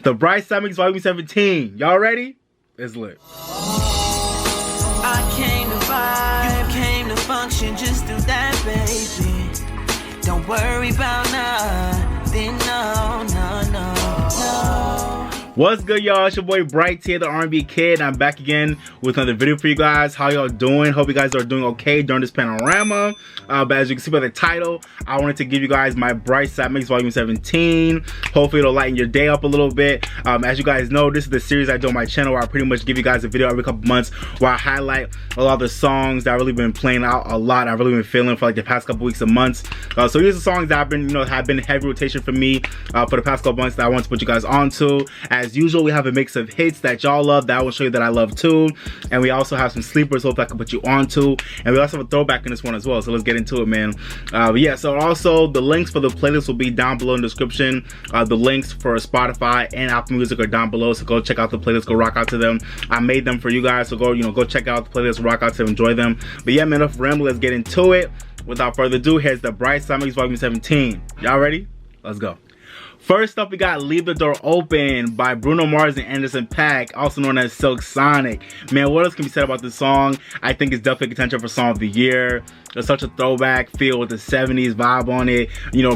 The BOOGIE Mix Volume 17. Y'all ready? It's lit. I came to vibe, you came to function, just do that, baby. Don't worry about nothing, no. What's good, y'all? It's your boy Bright here, the R&B kid. I'm back again with another video for you guys. How y'all doing? Hope you guys are doing okay during this panorama. But as you can see by the title, I wanted to give you guys my BOOGIE Mix Volume 17. Hopefully it'll lighten your day up a little bit. As you guys know, this is the series I do on my channel where I pretty much give you guys a video every couple months where I highlight a lot of the songs that I've really been playing out a lot. I've really been feeling for like the past couple weeks and months. So these are songs that I've been, have been heavy rotation for me for the past couple months that I want to put you guys onto. As usual, we have a mix of hits that y'all love that I will show you that I love too, and we also have some sleepers hope I can put you onto, and we also have a throwback in this one as well, so let's get into it, man. But yeah, so also the links for the playlist will be down below in the description. The links for Spotify and Apple Music are down below, so go check out the playlist, go rock out to them. I made them for you guys, so go go check out the playlist, rock out to them, enjoy them. But yeah, man, enough rambling, let's get into it. Without further ado, here's the BOOGIE Mix Volume 17. Y'all ready? Let's go. First up, we got Leave the Door Open by Bruno Mars and Anderson .Paak, also known as Silk Sonic. Man, what else can be said about this song? I think it's definitely contention for Song of the Year. There's such a throwback feel with the 70s vibe on it.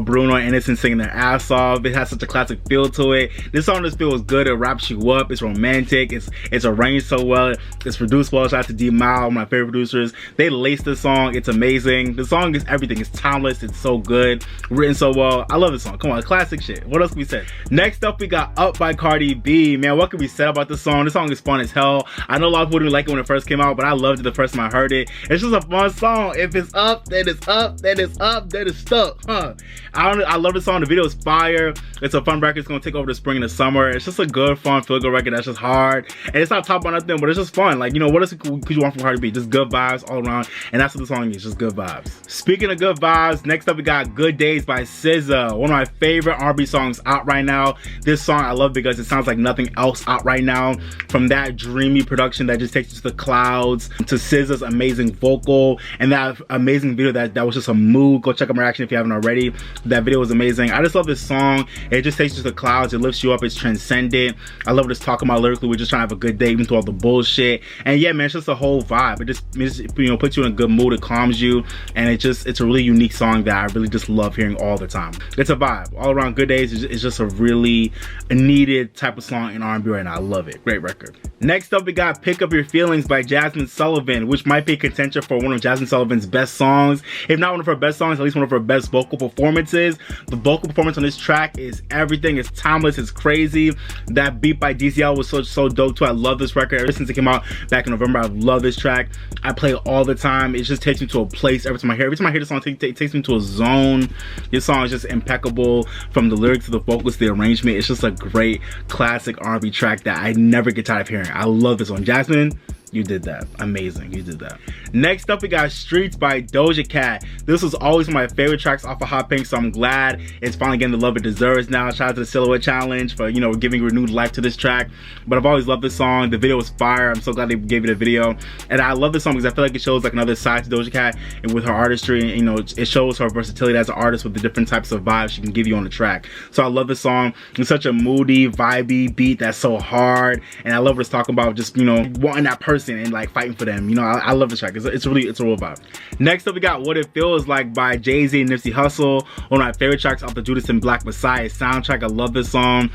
Bruno and Anderson singing their ass off. It has such a classic feel to it. This song just feels good. It wraps you up. It's romantic. It's arranged so well. It's produced well. Shout out to D Mile, one of my favorite producers. They laced this song. It's amazing. The song is everything. It's timeless. It's so good. Written so well. I love this song. Come on, classic shit. What else can we say? Next up, we got Up by Cardi B. Man, what can we say about this song? This song is fun as hell. I know a lot of people didn't like it when it first came out, but I loved it the first time I heard it. It's just a fun song. If it's up, then it's up, then it's up, then it's stuck, huh? I love the song. The video is fire. It's a fun record. It's gonna take over the spring and the summer. It's just a good, fun, feel-good record that's just hard. And it's not top on nothing, but it's just fun. Like, what else could you want from Cardi B? Just good vibes all around. And that's what the song is, just good vibes. Speaking of good vibes, next up we got Good Days by SZA. One of my favorite R&B songs out right now. This song I love because it sounds like nothing else out right now. From that dreamy production that just takes you to the clouds, to SZA's amazing vocal, and that amazing video that was just a mood. Go check out my reaction if you haven't already. That video was amazing. I just love this song. It just takes you to the clouds. It lifts you up. It's transcendent. I love what it's talking about lyrically. We're just trying to have a good day even through all the bullshit. And yeah, man, it's just a whole vibe. It just puts you in a good mood. It calms you, and it's a really unique song that I really just love hearing all the time. It's a vibe all around. Good Days is just a really needed type of song in R&B right now. I love it. Great record. Next up, we got Pick Up Your Feelings by Jazmine Sullivan, which might be a contention for one of Jazmine Sullivan's best songs. If not one of her best songs, at least one of her best vocal performances. The vocal performance on this track is everything. It's timeless. It's crazy. That beat by DCL was so dope too. I love this record. Ever since it came out back in November, I love this track. I play it all the time. It just takes me to a place every time I hear it. Every time I hear the song, it takes me to a zone. This song is just impeccable, from the lyrics to the vocals to the arrangement. It's just a great classic R&B track that I never get tired of hearing. I love this one. Jazmine, you did that. Amazing. You did that. Next up, we got Streets by Doja Cat. This was always one of my favorite tracks off of Hot Pink, so I'm glad it's finally getting the love it deserves now. Shout out to the Silhouette Challenge for, giving renewed life to this track. But I've always loved this song. The video was fire. I'm so glad they gave it a video. And I love this song because I feel like it shows like another side to Doja Cat and with her artistry. And, it shows her versatility as an artist with the different types of vibes she can give you on the track. So I love this song. It's such a moody, vibey beat that's so hard. And I love what it's talking about, just, wanting that person and like fighting for them. I love this track. It's a real vibe. Next up, we got What It Feels Like by Jay-Z and Nipsey Hussle, one of my favorite tracks off the Judas and Black Messiah soundtrack. I love this song.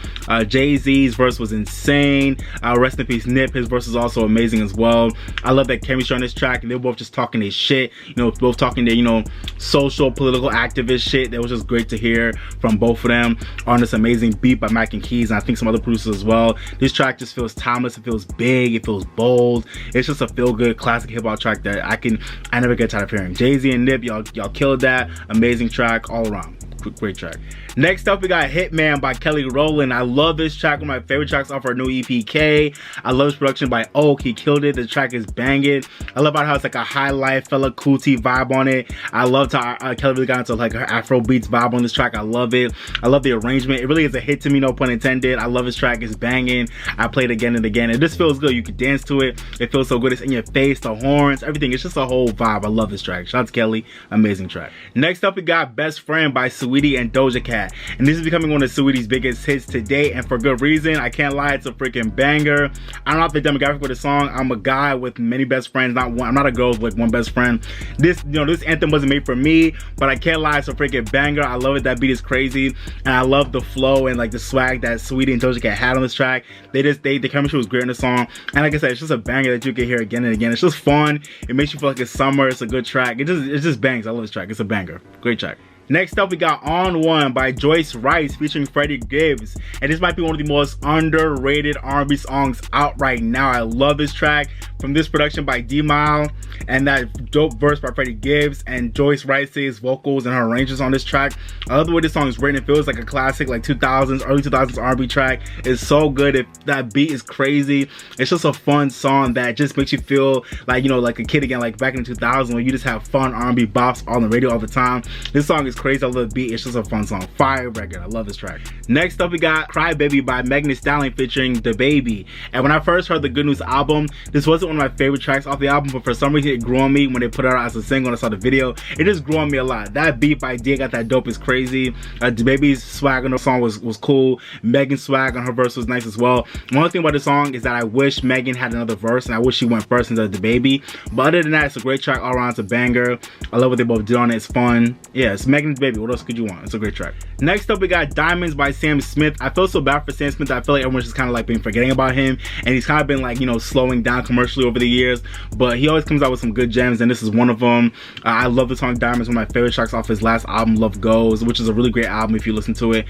Jay-Z's verse was insane. Rest in peace Nip. His verse is also amazing as well. I love that chemistry on this track, and they're both just talking their shit, both talking their social, political, activist shit. That was just great to hear from both of them on this amazing beat by Mac and Keys, and I think some other producers as well. This track just feels timeless. It feels big. It feels bold. It's just a feel-good classic hip-hop track that I never get tired of hearing. Jay-Z and Nip, y'all killed that. Amazing track all around. Great track. Next up, we got Hitman by Kelly Rowland. I love this track. One of my favorite tracks off our new EP, I love this production by Oak. He killed it. The track is banging. I love about how it's like a high life fella cootie vibe on it. I loved how Kelly really got into like her Afro beats vibe on this track. I love it. I love the arrangement. It really is a hit to me, no pun intended. I love this track. It's banging. I play it again and again. It just feels good. You can dance to it. It feels so good. It's in your face, the horns, everything. It's just a whole vibe. I love this track. Shout out to Kelly. Amazing track. Next up, we got Best Friend by Saweetie. Saweetie and Doja Cat. And this is becoming one of Saweetie's biggest hits to date, and for good reason. I can't lie, it's a freaking banger. I don't have the demographic for the song. I'm a guy with many best friends, not one. I'm not a girl with like one best friend. This, you know, this anthem wasn't made for me, but I can't lie, it's a freaking banger. I love it. That beat is crazy, and I love the flow and like the swag that Saweetie and Doja Cat had on this track. The chemistry was great in the song, and like I said, it's just a banger that you can hear again and again. It's just fun. It makes you feel like it's summer. It's a good track. It just bangs. I love this track. It's a banger. Great track. Next up, we got OnOne by Joyce, Rowland featuring Freddie, Gibbs. And this might be one of the most underrated R&B songs out right now. I love this track. From this production by D-Mile and that dope verse by Freddie Gibbs and Joyce Wrice's vocals and her arrangements on this track. I love the way this song is written. It feels like a classic, like 2000s, early 2000s R&B track. It's so good. That beat is crazy. It's just a fun song that just makes you feel like, you know, like a kid again, like back in the 2000s when you just have fun R&B bops on the radio all the time. This song is crazy. I love the beat. It's just a fun song. Fire record. I love this track. Next up, we got Crybaby by Megan Thee Stallion featuring DaBaby. And when I first heard the Good News album, this wasn't one of my favorite tracks off the album, but for some reason it grew on me when they put it out as a single and I saw the video. It just grew on me a lot. That beat by Daye got that dope is crazy. DaBaby's swag on the song was cool. Megan's swag on her verse was nice as well. One thing about the song is that I wish Megan had another verse, and I wish she went first instead of DaBaby. But other than that, it's a great track all around. It's a banger. I love what they both did on it. It's fun. Yeah, it's Megan and DaBaby. What else could you want? It's a great track. Next up, we got Diamonds by Sam Smith. I feel so bad for Sam Smith. I feel like everyone's just kind of like been forgetting about him, and he's kind of been like, you know, slowing down commercially over the years, but he always comes out with some good gems, and this is one of them. I love the song Diamonds, one of my favorite tracks off his last album, Love Goes, which is a really great album if you listen to it.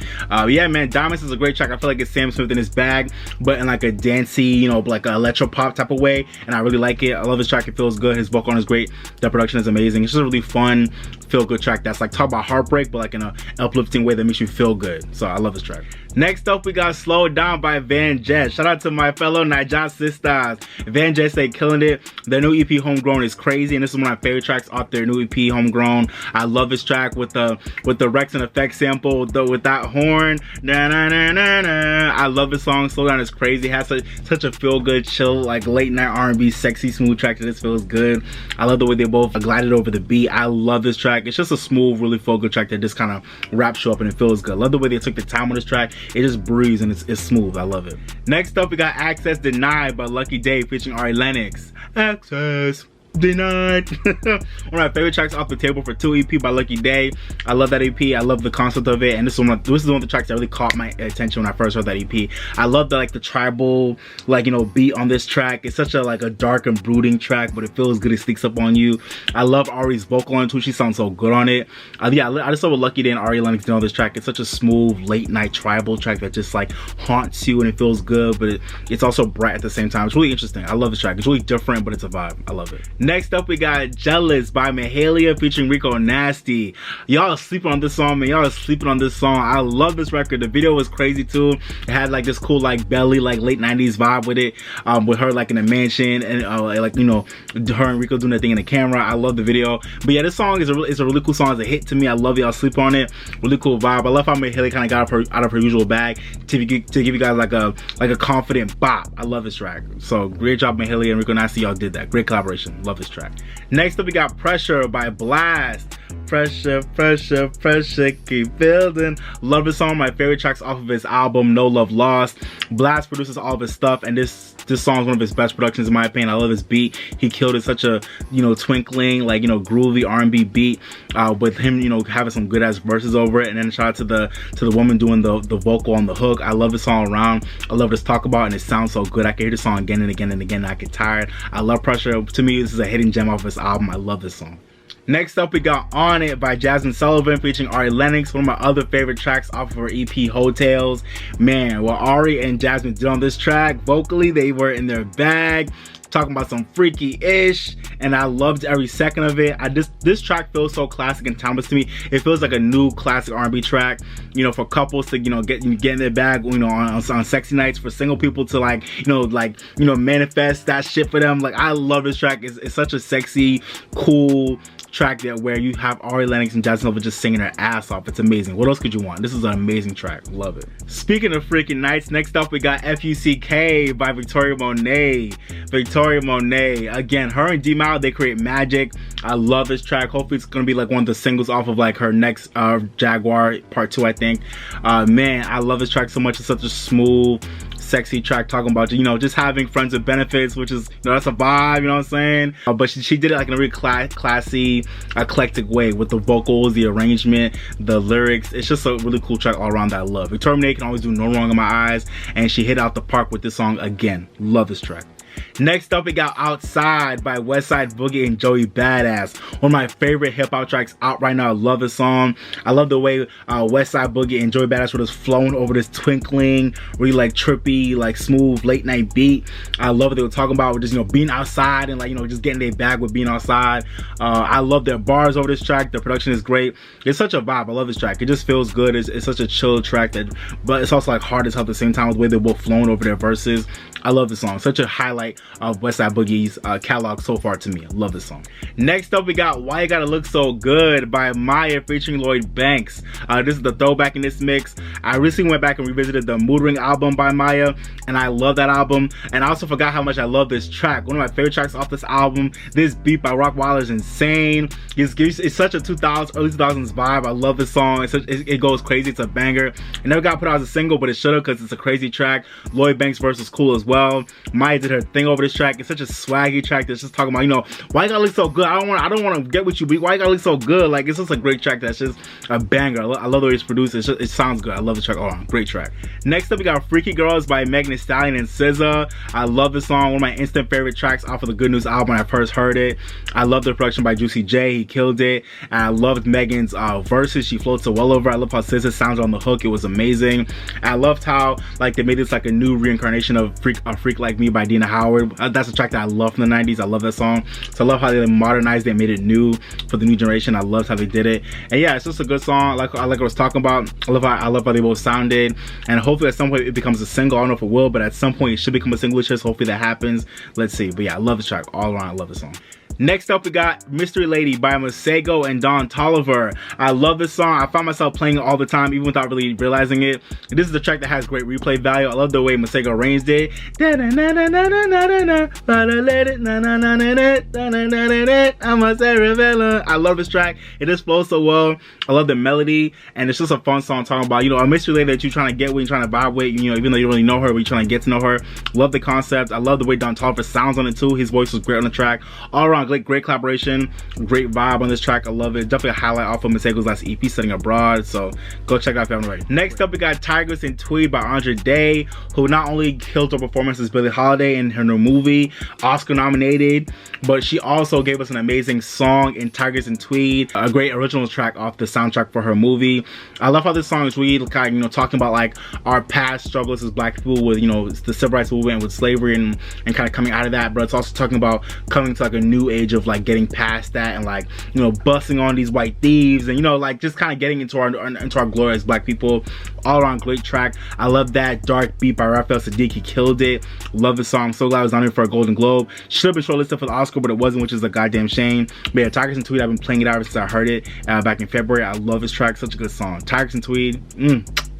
Yeah, man, Diamonds is a great track. I feel like it's Sam Smith in his bag, but in like a dancey, you know, like an electro pop type of way, and I really like it. I love his track. It feels good. His vocal on is great. The production is amazing. It's just a really fun, feel good track that's like talk about heartbreak, but like in an uplifting way that makes you feel good. So I love this track. Next up, we got Slow Down by VanJess. Shout out to my fellow Naija sisters. VanJess, they killing it. Their new EP Homegrown is crazy, and this is one of my favorite tracks off their new EP Homegrown. I love this track with the Rex and Effect sample, with that horn. Na, na, na, na, na. I love this song. Slow Down is crazy. It has such a feel good, chill, like late night R&B, sexy, smooth track that this feels good. I love the way they both glided over the beat. I love this track. It's just a smooth, really feel good track that just kind of wraps you up and it feels good. I love the way they took the time on this track. It just breathes and it's smooth. I love it. Next up, we got Access Denied by Lucky Daye featuring Ari Lennox. Access Denied. One of my favorite tracks off the table for 2 EP by Lucky Daye. I love that EP. I love the concept of it, and this is one of the tracks that really caught my attention when I first heard that EP. I love the the tribal, like, you know, beat on this track. It's such a like a dark and brooding track, but it feels good. It sneaks up on you. I love Ari's vocal on it too. She sounds so good on it. Yeah, I just love what Lucky Daye and Ari Lennox did on this track. It's such a smooth late night tribal track that just like haunts you and it feels good, but it's also bright at the same time. It's really interesting. I love this track. It's really different, but it's a vibe. I love it. Next up, we got Jealous by Mahalia featuring Rico Nasty. Y'all are sleeping on this song, man. Y'all are sleeping on this song. I love this record. The video was crazy too. It had like this cool like belly, like late 90s vibe with it, with her like in a mansion and like, you know, her and Rico doing that thing in the camera. I love the video. But yeah, this song is a really cool song. It's a hit to me. I love Y'all Sleep on it. Really cool vibe. I love how Mahalia kind of got out of her usual bag to give you guys like a confident bop. I love this track. So great job, Mahalia and Rico Nasty. Y'all did that. Great collaboration. Love this track. Next up, we got Pressure by Blxst. Pressure, pressure, pressure, keep building. Love this song. My favorite tracks off of his album, No Love Lost. Blxst produces all of his stuff, and this song is one of his best productions in my opinion. I love his beat. He killed it. Such a, you know, twinkling, like, you know, groovy R&B beat, with him, you know, having some good ass verses over it. And then shout out to the woman doing the vocal on the hook. I love this song around. I love this talk about, and it sounds so good. I can hear the song again and again and again, and I get tired. I love Pressure. To me, this is a hidden gem off this album. I love this song. Next up, we got On It by Jazmine Sullivan featuring Ari Lennox, one of my other favorite tracks off of her EP Hotels. Man, what Ari and Jazmine did on this track, vocally, they were in their bag, talking about some freaky-ish, and I loved every second of it. This track feels so classic and timeless to me. It feels like a new classic R&B track, you know, for couples to, you know, get in their bag, you know, on sexy nights, for single people to like, you know, manifest that shit for them. Like, I love this track. It's such a sexy, cool track that where you have Ari Lennox and Jazmine Sullivan just singing their ass off. It's amazing. What else could you want? This is an amazing track. Love it. Speaking of freaking nights, next up we got F.U.C.K by Victoria Monet. Victoria Monet. Again, her and D-Mile, they create magic. I love this track. Hopefully it's gonna be like one of the singles off of like her next Jaguar Part 2, I think. Man, I love this track so much. It's such a smooth, sexy track talking about, you know, just having friends with benefits, which is, you know, that's a vibe, you know what I'm saying? But she did it like in a really classy, eclectic way with the vocals, the arrangement, the lyrics. It's just a really cool track all around that I love. Victoria Monet can always do no wrong in my eyes, and she hit out the park with this song again. Love this track. Next up, we got Outside by WESTSIDE Boogie and Joey Badass. One of my favorite hip hop tracks out right now. I love this song. I love the way WESTSIDE Boogie and Joey Badass were just flowing over this twinkling, really like trippy, like smooth late night beat. I love what they were talking about with just, you know, being outside and like, you know, just getting their bag with being outside. I love their bars over this track. The production is great. It's such a vibe. I love this track. It just feels good. It's such a chill track that, but it's also like hard as hell at the same time with the way they're both flowing over their verses. I love this song. Such a highlight of WESTSIDE Boogie's catalog so far to me. I love this song. Next up, we got Why You Gotta Look So Good by Maya featuring Lloyd Banks. This is the throwback in this mix. I recently went back and revisited the Mood Ring album by Maya, and I love that album. And I also forgot how much I love this track. One of my favorite tracks off this album. This beat by Rockwilder is insane. It's such a early 2000s vibe. I love this song. It goes crazy. It's a banger. It never got put out as a single, but it should have because it's a crazy track. Lloyd Banks' verse is cool as well. Maya did her thing over this track. It's such a swaggy track that's just talking about, you know, why you gotta look so good? I don't want to get with you, but why you gotta look so good? Like, it's just a great track that's just a banger. I love the way it's produced. It sounds good. I love the track. Oh, great track. Next up, we got Freaky Girls by Megan Thee Stallion and SZA. I love this song. One of my instant favorite tracks off of the Good News album when I first heard it. I love the production by Juicy J. He killed it. And I loved Megan's verses. She flowed so well over. I love how SZA sounds on the hook. It was amazing. And I loved how like they made this like a new reincarnation of Freak Like Me by Dina Howard. That's a track that I love from the 90s. I love that song. So I love how they modernized it and made it new for the new generation. I loved how they did it. And yeah, it's just a good song. I like what I was talking about. I love how they both sounded. And hopefully at some point it becomes a single. I don't know if it will, but at some point it should become a single. Hopefully that happens. Let's see. But yeah, I love this track all around. I love this song. Next up, we got Mystery Lady by Masego and Don Toliver. I love this song. I find myself playing it all the time, even without really realizing it. This is a track that has great replay value. I love the way Masego arranged it. I love this track. It just flows so well. I love the melody, and it's just a fun song talking about, you know, a mystery lady that you're trying to get with, you're trying to vibe with, you know, even though you don't really know her, but you're trying to get to know her. Love the concept. I love the way Don Toliver sounds on it too. His voice was great on the track. All around, great collaboration, great vibe on this track. I love it. Definitely a highlight off of Masego's last EP, Setting Abroad. So go check it out if you haven't already. Next up, we got Tigers and Tweed by Andre Daye, who not only killed her performance as Billie Holiday in her new movie, Oscar nominated, but she also gave us an amazing song in Tigers and Tweed, a great original track off the soundtrack for her movie. I love how this song is really kind of, you know, talking about like our past struggles as Black people with, you know, the civil rights movement with slavery and kind of coming out of that, but it's also talking about coming to like a new age of like getting past that and like, you know, busting on these white thieves and, you know, like just kind of getting into our glory as Black people. All around great track. I love that dark beat by Raphael Sadiq. He killed it. Love the song. I'm so glad I was nominated for a Golden Globe. Should have been shortlisted for the Oscar, but it wasn't, which is a goddamn shame. But yeah, Tigers and Tweed, I've been playing it ever since I heard it back in February. I love this track. Such a good song. Tigers and Tweed,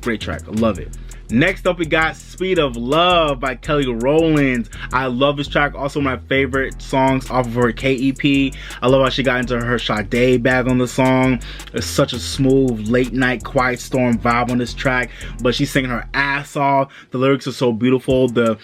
great track. I love it. Next up, we got Speed of Love by Kelly Rowland. I love this track. Also my favorite songs off of her K-EP. I love how she got into her Sade bag on the song. It's such a smooth, late night, quiet storm vibe on this track. But she's singing her ass off. The lyrics are so beautiful. The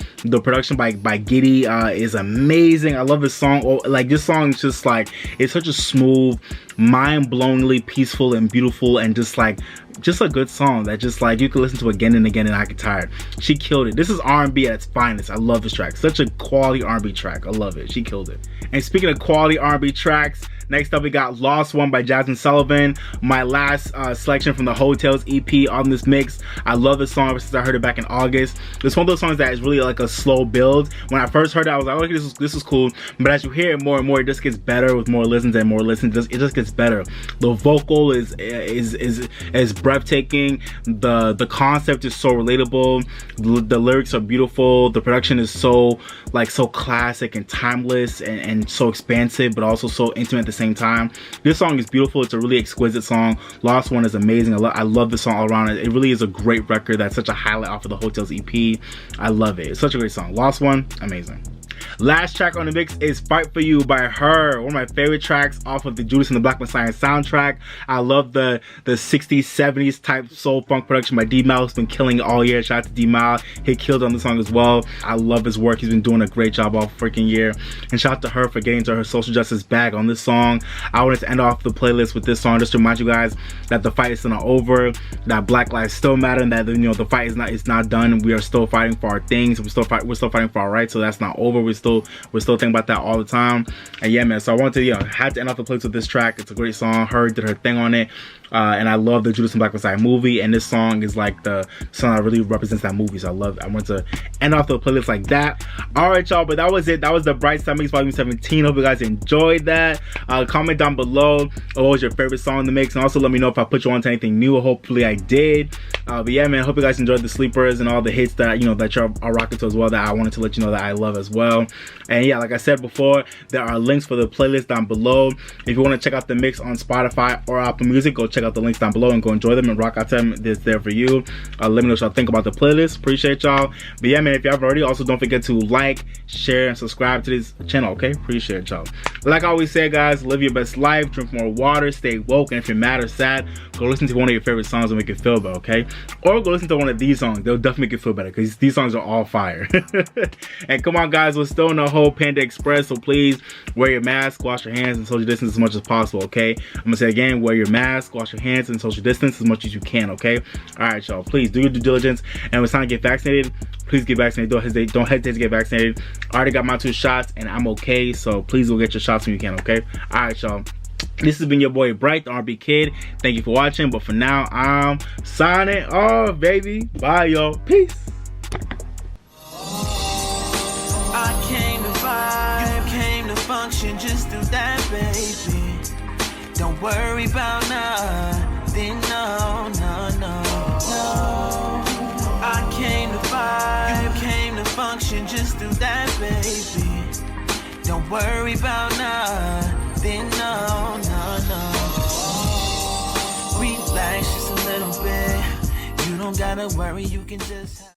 production by Giddy is amazing. I love this song. Like, this song is just like, it's such a smooth, mind-blowingly peaceful and beautiful and just like, just a good song that just like you can listen to again and again and not get tired. She killed it. This is R&B at its finest. I love this track. Such a quality R&B track. I love it. She killed it. And speaking of quality R&B tracks, next up we got Lost One by Jazmine Sullivan. My last selection from the Hotels EP on this mix. I love this song ever since I heard it back in August. It's one of those songs that is really like a slow build. When I first heard it, I was like, okay, this is cool. But as you hear it more and more, it just gets better with more listens and more listens. It just gets better. The vocal is breathtaking. The concept is so relatable. The lyrics are beautiful. The production is so classic and timeless and so expansive, but also so intimate at the the same time. This song is beautiful. It's a really exquisite song. Lost One is amazing. I love this song all around. It really is a great record. That's such a highlight off of the Hotels EP. I love it. It's such a great song. Lost One, amazing. Last track on the mix is Fight For You by her. One of my favorite tracks off of the Judas and the Black Messiah soundtrack. I love the 60s, 70s type soul funk production by D-Mal. He's been killing it all year. Shout out to D-Mal. He killed on the song as well. I love his work. He's been doing a great job all freaking year. And shout out to her for getting to her social justice bag on this song. I wanted to end off the playlist with this song just to remind you guys that the fight is still not over, that Black lives still matter, and that, you know, the fight is not done. We are still fighting for our things. We're still fighting for our rights. So that's not over. We're still thinking about that all the time. And yeah, man, so I wanted to, you know, had to end off the playlist with this track. It's a great song. Her did her thing on it. And I love the Judas and Black Messiah movie, and this song is like the song that really represents that movie. So I want to end off the playlist like that. All right, y'all, but that was it. That was the Brightside Mix Volume 17. Hope you guys enjoyed that. Comment down below what was your favorite song in the mix, and also let me know if I put you on to anything new. Hopefully I did. But yeah, man, hope you guys enjoyed the sleepers and all the hits that, you know, that you're rocking to as well, that I wanted to let you know that I love as well. And yeah, like I said before, there are links for the playlist down below. If you want to check out the mix on Spotify or Apple Music, go check out the links down below and go enjoy them and rock out to them. It's there for you. Let me know what y'all think about the playlist. Appreciate y'all. But yeah, man, if you haven't already, also don't forget to like, share, and subscribe to this channel, okay? Appreciate y'all. Like I always say, guys, live your best life, drink more water, stay woke, and if you're mad or sad, go listen to one of your favorite songs and make you feel better, okay? Or go listen to one of these songs. They'll definitely make you feel better because these songs are all fire. And come on, guys, we're still in the whole Panda Express, so please wear your mask, wash your hands, and social distance as much as possible, okay? I'm gonna say again, wear your mask, wash your hands, and social distance as much as you can, okay? All right, y'all, please do your due diligence, and when it's time to get vaccinated, please get vaccinated. Don't hesitate to get vaccinated. I already got my 2 shots and I'm okay, so please go get your shots when you can, okay? All right, y'all, this has been your boy Bright, the R&B Kid. Thank you for watching, but for now, I'm signing off, baby. Bye, y'all. Peace. I came to vibe, you came to function, just do that, baby. Don't worry about nothing, no, no, no, no. I came to vibe, you came to function, just do that, baby. Don't worry about nothing, no, no, no. Relax just a little bit. You don't gotta worry, you can just